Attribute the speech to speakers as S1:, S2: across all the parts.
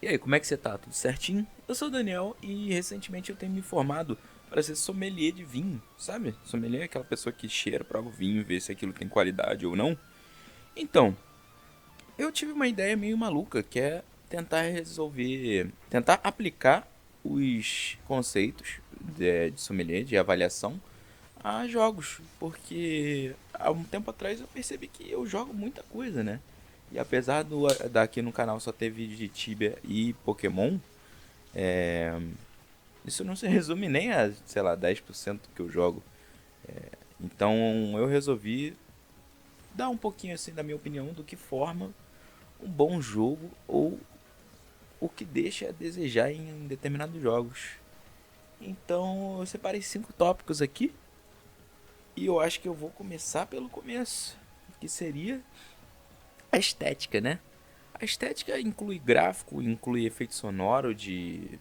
S1: E aí, como é que você tá? Tudo certinho? Eu sou o Daniel e recentemente eu tenho me formado para ser sommelier de vinho, sabe? Sommelier é aquela pessoa que cheira para o vinho e vê se aquilo tem qualidade ou não. Então, eu tive uma ideia meio maluca, que é tentar aplicar os conceitos de sommelier, de avaliação, a jogos, porque há um tempo atrás eu percebi que eu jogo muita coisa, né? E apesar daqui no canal só ter vídeo de Tibia e Pokémon, isso não se resume nem a, sei lá, 10% que eu jogo. Então eu resolvi dar um pouquinho assim da minha opinião do que forma um bom jogo ou o que deixa a desejar em determinados jogos. Então eu separei 5 tópicos aqui e eu acho que eu vou começar pelo começo, que seria a estética, né? A estética inclui gráfico, inclui efeito sonoro de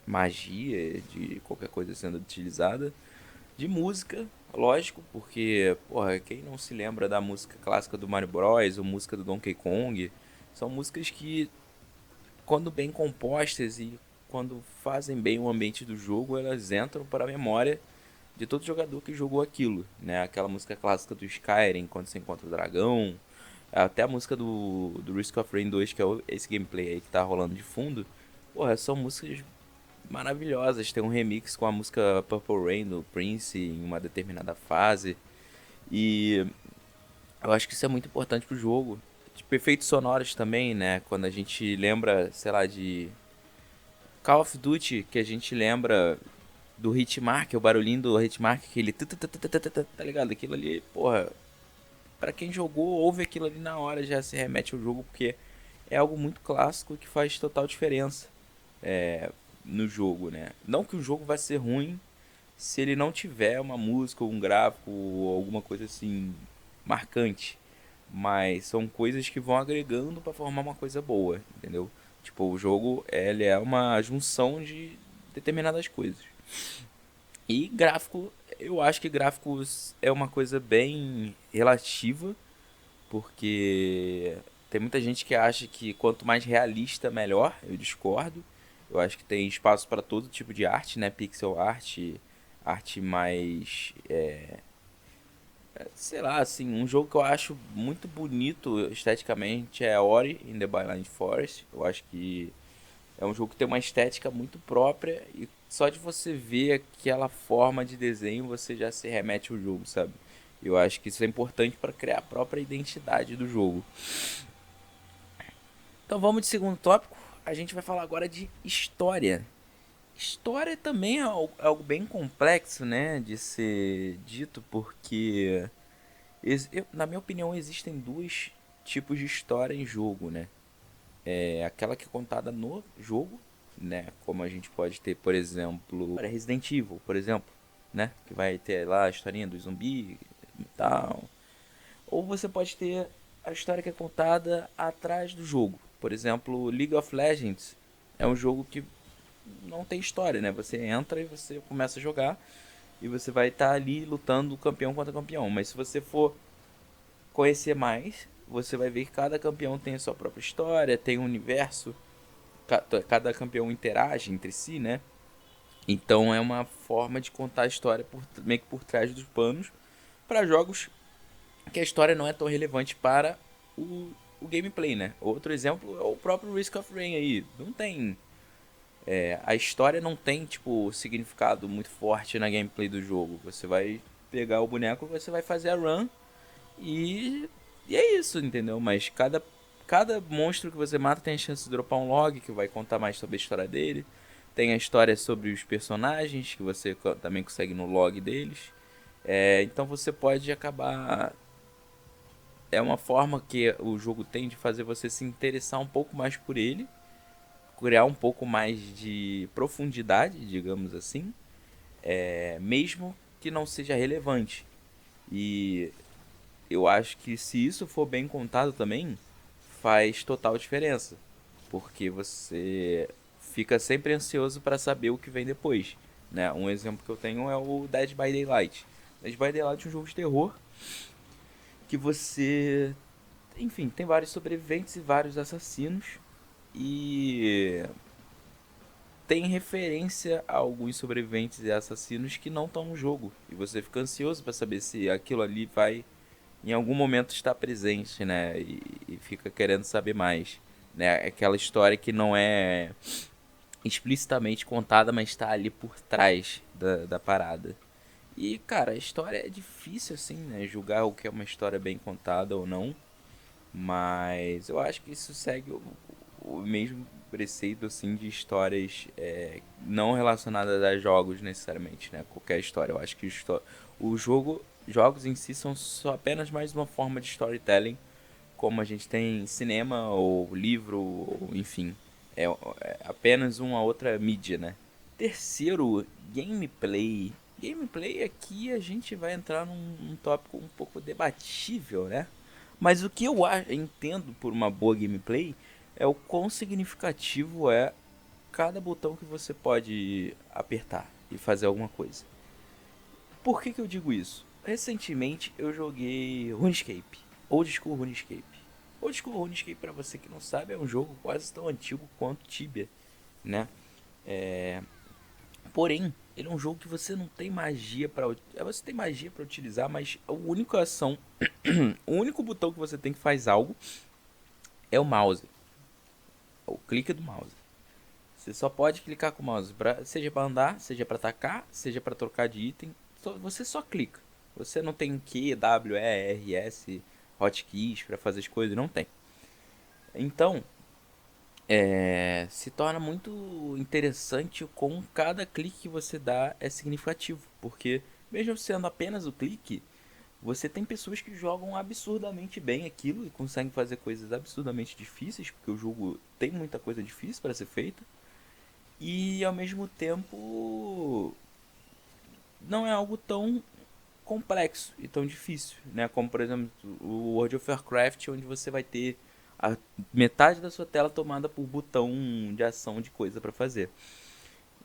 S1: magia, de qualquer coisa sendo utilizada, de música, lógico, porque, porra, quem não se lembra da música clássica do Mario Bros, ou música do Donkey Kong, são músicas que, quando bem compostas e quando fazem bem o ambiente do jogo, elas entram para a memória de todo jogador que jogou aquilo, né? Aquela música clássica do Skyrim, quando você encontra o dragão, até a música do Risk of Rain 2, que é esse gameplay aí que tá rolando de fundo, porra, são músicas maravilhosas. Tem um remix com a música Purple Rain do Prince em uma determinada fase. E eu acho que isso é muito importante pro jogo. Tipo, efeitos sonoros também, né? Quando a gente lembra, sei lá, de Call of Duty, que a gente lembra do Hitmark, o barulhinho do Hitmark, aquele tá ligado? Aquilo ali, porra, pra quem jogou, ouve aquilo ali na hora, já se remete ao jogo, porque é algo muito clássico que faz total diferença no jogo, né? Não que o jogo vai ser ruim se ele não tiver uma música ou um gráfico ou alguma coisa assim marcante, mas são coisas que vão agregando para formar uma coisa boa, entendeu? Tipo, o jogo ele é uma junção de determinadas coisas. E gráfico, eu acho que gráficos é uma coisa bem relativa, porque tem muita gente que acha que quanto mais realista, melhor. Eu discordo. Eu acho que tem espaço para todo tipo de arte, né? Pixel art, arte mais. Sei lá, assim, um jogo que eu acho muito bonito esteticamente é Ori in the Blind Forest. Eu acho que é um jogo que tem uma estética muito própria e só de você ver aquela forma de desenho você já se remete ao jogo, sabe? Eu acho que isso é importante para criar a própria identidade do jogo. Então vamos de segundo tópico. A gente vai falar agora de história. História também é algo bem complexo, né, de ser dito, porque na minha opinião existem dois tipos de história em jogo, né? É aquela que é contada no jogo, né? Como a gente pode ter, por exemplo, Resident Evil, por exemplo, né? Que vai ter lá a historinha do zumbi e tal. Ou você pode ter a história que é contada atrás do jogo. Por exemplo, League of Legends é um jogo que não tem história, né? Você entra e você começa a jogar e você vai estar ali lutando campeão contra campeão. Mas se você for conhecer mais, você vai ver que cada campeão tem a sua própria história, tem um universo, cada campeão interage entre si, né? Então é uma forma de contar a história meio que por trás dos panos para jogos que a história não é tão relevante para o gameplay, né? Outro exemplo é o próprio Risk of Rain aí. Não tem. A história não tem, tipo, significado muito forte na gameplay do jogo. Você vai pegar o boneco, você vai fazer a run e, e é isso, entendeu? Mas cada monstro que você mata tem a chance de dropar um log que vai contar mais sobre a história dele. Tem a história sobre os personagens que você também consegue no log deles. Então você pode acabar. É uma forma que o jogo tem de fazer você se interessar um pouco mais por ele, criar um pouco mais de profundidade, digamos assim, mesmo que não seja relevante. E eu acho que se isso for bem contado também, faz total diferença, porque você fica sempre ansioso para saber o que vem depois, né? Um exemplo que eu tenho é o Dead by Daylight. Dead by Daylight é um jogo de terror que você, enfim, tem vários sobreviventes e vários assassinos e tem referência a alguns sobreviventes e assassinos que não estão no jogo. E você fica ansioso para saber se aquilo ali vai em algum momento estar presente, né? E fica querendo saber mais. Né? Aquela história que não é explicitamente contada, mas está ali por trás da parada. E, cara, a história é difícil, assim, né? Julgar o que é uma história bem contada ou não. Mas eu acho que isso segue o mesmo preceito, assim, de histórias não relacionadas a jogos, necessariamente, né? Qualquer história. Eu acho que jogos em si são só apenas mais uma forma de storytelling, como a gente tem cinema ou livro, ou, enfim. É apenas uma outra mídia, né? Terceiro, gameplay. Gameplay aqui a gente vai entrar num tópico um pouco debatível, né? Mas o que eu entendo por uma boa gameplay é o quão significativo é cada botão que você pode apertar e fazer alguma coisa. Por que eu digo isso? Recentemente eu joguei RuneScape, Old School RuneScape. Old School RuneScape, pra você que não sabe, é um jogo quase tão antigo quanto Tibia, né? Porém, ele é um jogo que você não tem magia para, você tem magia para utilizar, mas a única ação, o único botão que você tem que faz algo é o mouse, o clique do mouse. Você só pode clicar com o mouse, seja para andar, seja para atacar, seja para trocar de item. Você só clica. Você não tem Q, W, E, R, S, hotkeys para fazer as coisas, não tem. Então, se torna muito interessante como cada clique que você dá é significativo, porque mesmo sendo apenas o clique, você tem pessoas que jogam absurdamente bem aquilo e conseguem fazer coisas absurdamente difíceis, porque o jogo tem muita coisa difícil para ser feita, e ao mesmo tempo não é algo tão complexo e tão difícil, né? Como por exemplo o World of Warcraft, onde você vai ter a metade da sua tela tomada por botão de ação de coisa para fazer.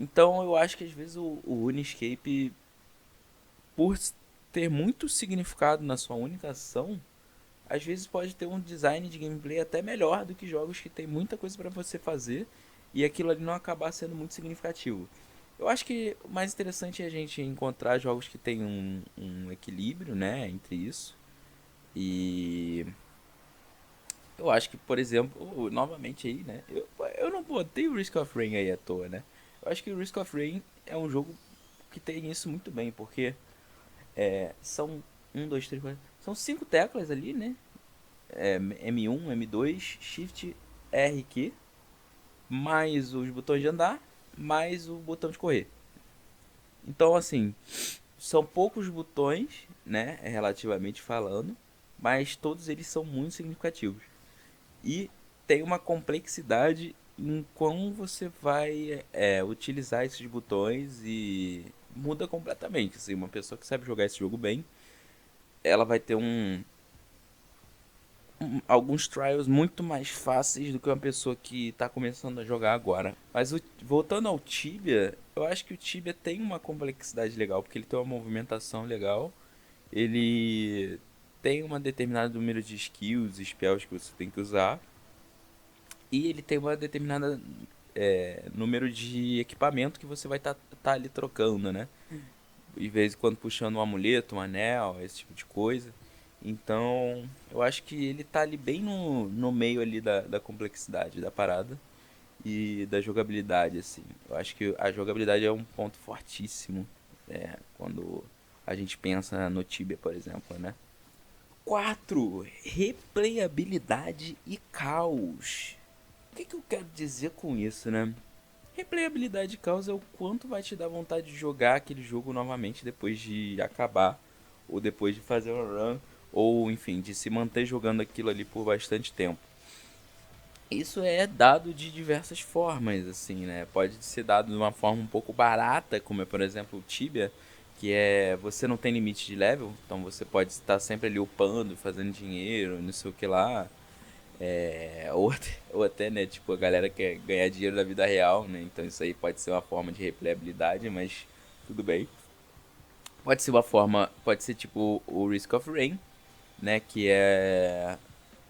S1: Então eu acho que às vezes o RuneScape, por ter muito significado na sua única ação, às vezes pode ter um design de gameplay até melhor do que jogos que tem muita coisa para você fazer e aquilo ali não acabar sendo muito significativo. Eu acho que o mais interessante é a gente encontrar jogos que tem um equilíbrio, né, entre isso. E eu acho que, por exemplo, novamente aí, né, eu não botei o Risk of Rain aí à toa, né. Eu acho que o Risk of Rain é um jogo que tem isso muito bem, porque são um, dois, três, quatro, são cinco teclas ali, né, M1, M2, Shift, R, Q, mais os botões de andar, mais o botão de correr. Então, assim, são poucos botões, né, relativamente falando, mas todos eles são muito significativos. E tem uma complexidade em como você vai utilizar esses botões e muda completamente. Assim, uma pessoa que sabe jogar esse jogo bem, ela vai ter alguns trials muito mais fáceis do que uma pessoa que está começando a jogar agora. Mas voltando ao Tibia, eu acho que o Tibia tem uma complexidade legal, porque ele tem uma movimentação legal, ele tem um determinado número de skills e spells que você tem que usar, e ele tem uma determinada número de equipamento que você vai tá ali trocando, né? De vez em quando puxando um amuleto, um anel, esse tipo de coisa. Então, eu acho que ele tá ali bem no meio ali da complexidade da parada e da jogabilidade, assim. Eu acho que a jogabilidade é um ponto fortíssimo quando a gente pensa no Tibia, por exemplo, né? 4. Replayabilidade e caos. O que eu quero dizer com isso, né? Replayabilidade e caos é o quanto vai te dar vontade de jogar aquele jogo novamente depois de acabar, ou depois de fazer um run, ou enfim, de se manter jogando aquilo ali por bastante tempo. Isso é dado de diversas formas, assim, né? Pode ser dado de uma forma um pouco barata, como é, por exemplo, o Tibia, que é você não tem limite de level, então você pode estar sempre ali upando, fazendo dinheiro, não sei o que lá. Ou até, né, tipo, a galera quer ganhar dinheiro da vida real, né? Então isso aí pode ser uma forma de replayabilidade, mas tudo bem. Pode ser uma forma, pode ser tipo o Risk of Rain, né? Que é.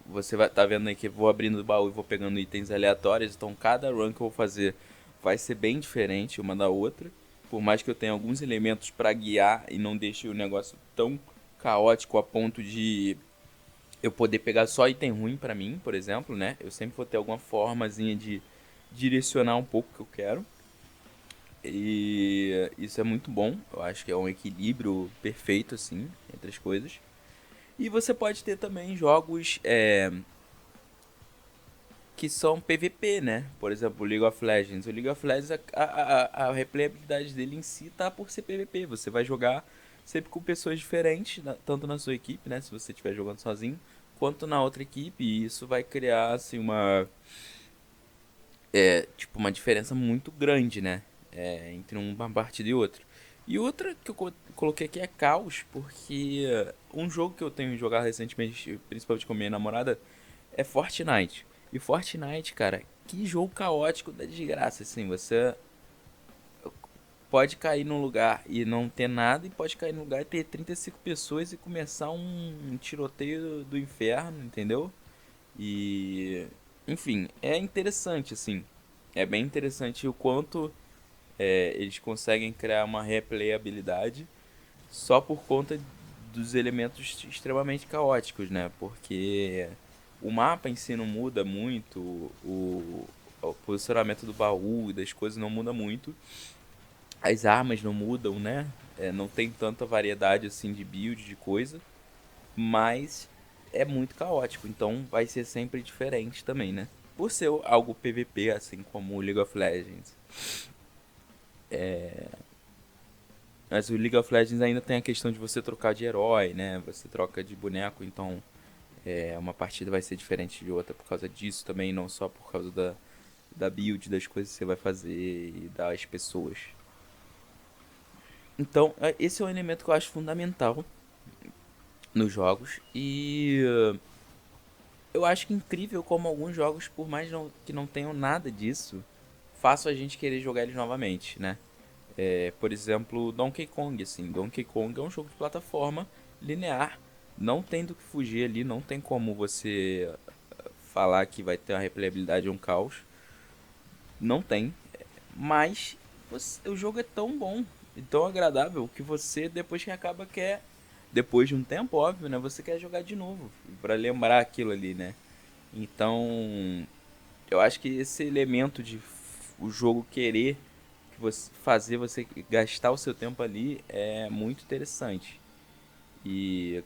S1: Você vai tá vendo aí que eu vou abrindo o baú e vou pegando itens aleatórios. Então cada run que eu vou fazer vai ser bem diferente uma da outra. Por mais que eu tenha alguns elementos para guiar e não deixe o negócio tão caótico a ponto de eu poder pegar só item ruim pra mim, por exemplo, né? Eu sempre vou ter alguma formazinha de direcionar um pouco o que eu quero. E isso é muito bom. Eu acho que é um equilíbrio perfeito, assim, entre as coisas. E você pode ter também jogos que são PVP, né? Por exemplo, o League of Legends. O League of Legends, a replayabilidade dele em si tá por ser PVP. Você vai jogar sempre com pessoas diferentes, tanto na sua equipe, né? Se você estiver jogando sozinho, quanto na outra equipe. E isso vai criar, assim, tipo, uma diferença muito grande, né? Entre uma partida e outra. E outra que eu coloquei aqui é Caos, porque um jogo que eu tenho jogado recentemente, principalmente com minha namorada, é Fortnite. E Fortnite, cara, que jogo caótico da desgraça, assim, você pode cair num lugar e não ter nada, e pode cair num lugar e ter 35 pessoas e começar um tiroteio do inferno, entendeu? E, enfim, é interessante, assim, é bem interessante o quanto eles conseguem criar uma replayabilidade só por conta dos elementos extremamente caóticos, né? Porque o mapa em si não muda muito, o posicionamento do baú e das coisas não muda muito, as armas não mudam, né? Não tem tanta variedade assim de build, de coisa, mas é muito caótico, então vai ser sempre diferente também, né? Por ser algo PVP, assim como o League of Legends. Mas o League of Legends ainda tem a questão de você trocar de herói, né? Você troca de boneco, então uma partida vai ser diferente de outra por causa disso também, não só por causa da build, das coisas que você vai fazer e das pessoas. Então, esse é um elemento que eu acho fundamental nos jogos e eu acho que incrível como alguns jogos, por mais que não tenham nada disso, façam a gente querer jogar eles novamente, né? Por exemplo, Donkey Kong, assim. Donkey Kong é um jogo de plataforma linear. Não tem do que fugir ali, não tem como você falar que vai ter uma replayabilidade ou um caos. Não tem. Mas o jogo é tão bom e tão agradável que você, depois que acaba, quer. Depois de um tempo, óbvio, né? Você quer jogar de novo. Pra lembrar aquilo ali, né? Então, eu acho que esse elemento de o jogo querer que você fazer você gastar o seu tempo ali é muito interessante. E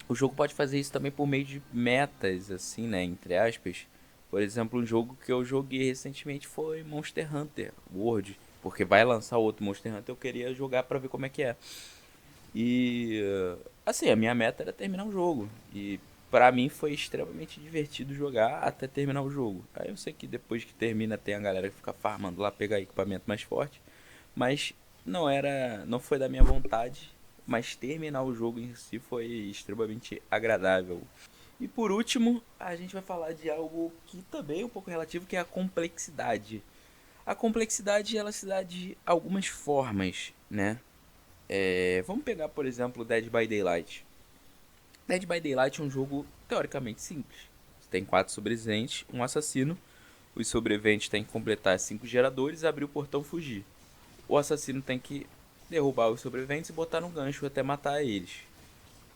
S1: o jogo pode fazer isso também por meio de metas, assim, né? Entre aspas. Por exemplo, um jogo que eu joguei recentemente foi Monster Hunter World. Porque vai lançar outro Monster Hunter, eu queria jogar pra ver como é que é. E assim, a minha meta era terminar o jogo. E pra mim foi extremamente divertido jogar até terminar o jogo. Aí eu sei que depois que termina tem a galera que fica farmando lá, pegar equipamento mais forte. Mas não foi da minha vontade. Mas terminar o jogo em si foi extremamente agradável. E por último, a gente vai falar de algo que também é um pouco relativo, que é a complexidade. A complexidade ela se dá de algumas formas, né? Vamos pegar, por exemplo, Dead by Daylight. Dead by Daylight é um jogo teoricamente simples. Você tem 4 sobreviventes, um assassino. Os sobreviventes têm que completar 5 geradores, abrir o portão e fugir. O assassino tem que derrubar os sobreviventes e botar no gancho até matar eles.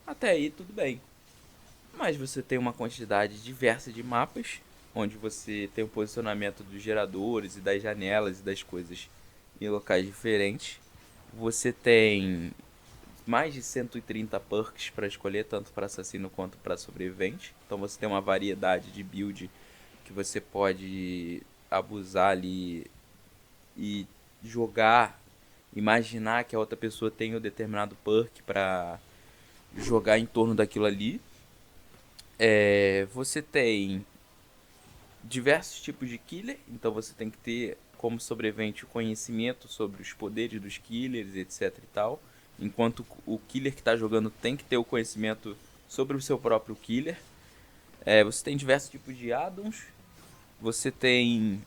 S1: Até aí tudo bem. Mas você tem uma quantidade diversa de mapas, onde você tem o posicionamento dos geradores e das janelas e das coisas em locais diferentes. Você tem mais de 130 perks para escolher, tanto para assassino quanto para sobrevivente. Então você tem uma variedade de build que você pode abusar ali e jogar, imaginar que a outra pessoa tem um determinado perk para jogar em torno daquilo ali. Você tem diversos tipos de killer, então você tem que ter como sobrevivente o conhecimento sobre os poderes dos killers, etc e tal. Enquanto o killer que está jogando tem que ter o conhecimento sobre o seu próprio killer. Você tem diversos tipos de addons. Você tem,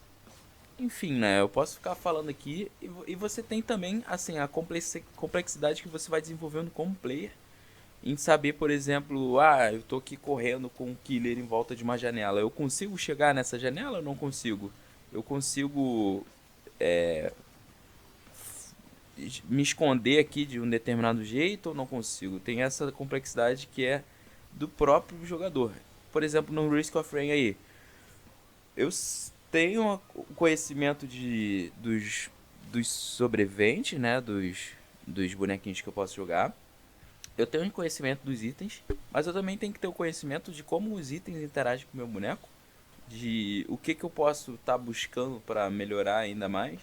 S1: enfim, né? Eu posso ficar falando aqui e você tem também assim a complexidade que você vai desenvolvendo como player em saber, por exemplo, eu tô aqui correndo com um killer em volta de uma janela. Eu consigo chegar nessa janela ou não consigo? Eu consigo me esconder aqui de um determinado jeito ou não consigo? Tem essa complexidade que é do próprio jogador. Por exemplo, no Risk of Rain aí, tenho o conhecimento dos sobreviventes, né? Dos bonequinhos que eu posso jogar. Eu tenho o conhecimento dos itens, mas eu também tenho que ter o conhecimento de como os itens interagem com o meu boneco, de o que eu posso estar buscando para melhorar ainda mais,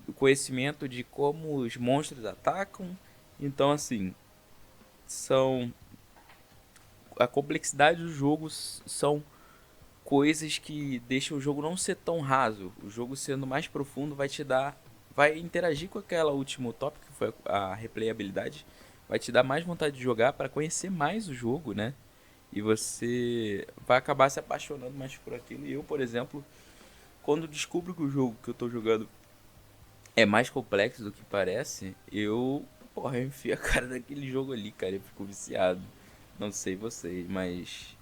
S1: o conhecimento de como os monstros atacam. Então, assim, são a complexidade dos jogos são coisas que deixam o jogo não ser tão raso. O jogo sendo mais profundo vai interagir com aquela último tópico que foi a replayabilidade, vai te dar mais vontade de jogar para conhecer mais o jogo, né? E você vai acabar se apaixonando mais por aquilo. E eu, por exemplo, quando descubro que o jogo que eu tô jogando é mais complexo do que parece, eu enfio a cara daquele jogo ali, cara, eu fico viciado. Não sei vocês, mas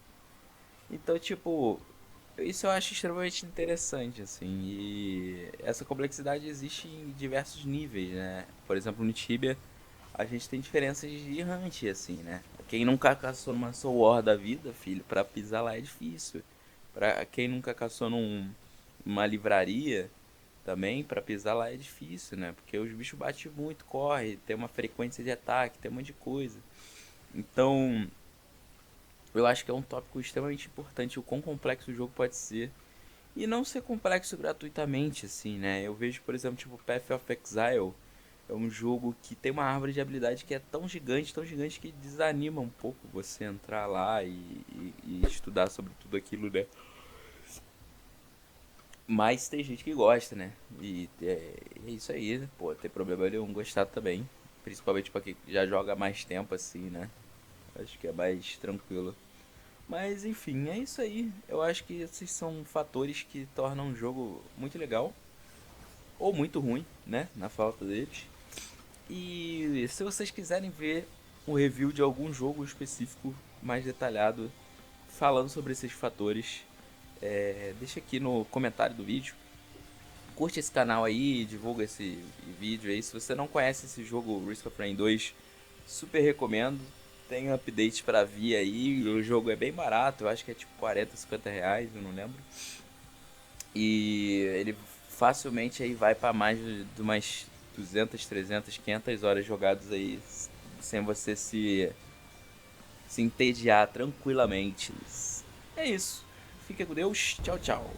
S1: então, tipo, isso eu acho extremamente interessante, assim, e essa complexidade existe em diversos níveis, né? Por exemplo, no Tibia, a gente tem diferenças de errante, assim, né? Quem nunca caçou numa Soul War da vida, filho, pra pisar lá é difícil. Pra quem nunca caçou numa livraria, também, pra pisar lá é difícil, né? Porque os bichos batem muito, corre, tem uma frequência de ataque, tem um monte de coisa. Então, eu acho que é um tópico extremamente importante, o quão complexo o jogo pode ser. E não ser complexo gratuitamente, assim, né? Eu vejo, por exemplo, tipo, Path of Exile. É um jogo que tem uma árvore de habilidade que é tão gigante que desanima um pouco você entrar lá e estudar sobre tudo aquilo, né? Mas tem gente que gosta, né? E é isso aí, né? Pô, tem problema nenhum gostar também. Principalmente pra quem já joga há mais tempo, assim, né? Acho que é mais tranquilo. Mas enfim, é isso aí. Eu acho que esses são fatores que tornam um jogo muito legal ou muito ruim, né? Na falta deles. E se vocês quiserem ver um review de algum jogo específico mais detalhado falando sobre esses fatores, deixa aqui no comentário do vídeo. Curte esse canal aí, divulga esse vídeo aí. Se você não conhece esse jogo Risk of Rain 2, super recomendo. Tem update pra vir aí. O jogo é bem barato, eu acho que é tipo 40, 50 reais, eu não lembro. E ele facilmente aí vai pra mais de umas 200, 300, 500 horas jogadas aí sem você se entediar tranquilamente. É isso. Fica com Deus. Tchau, tchau.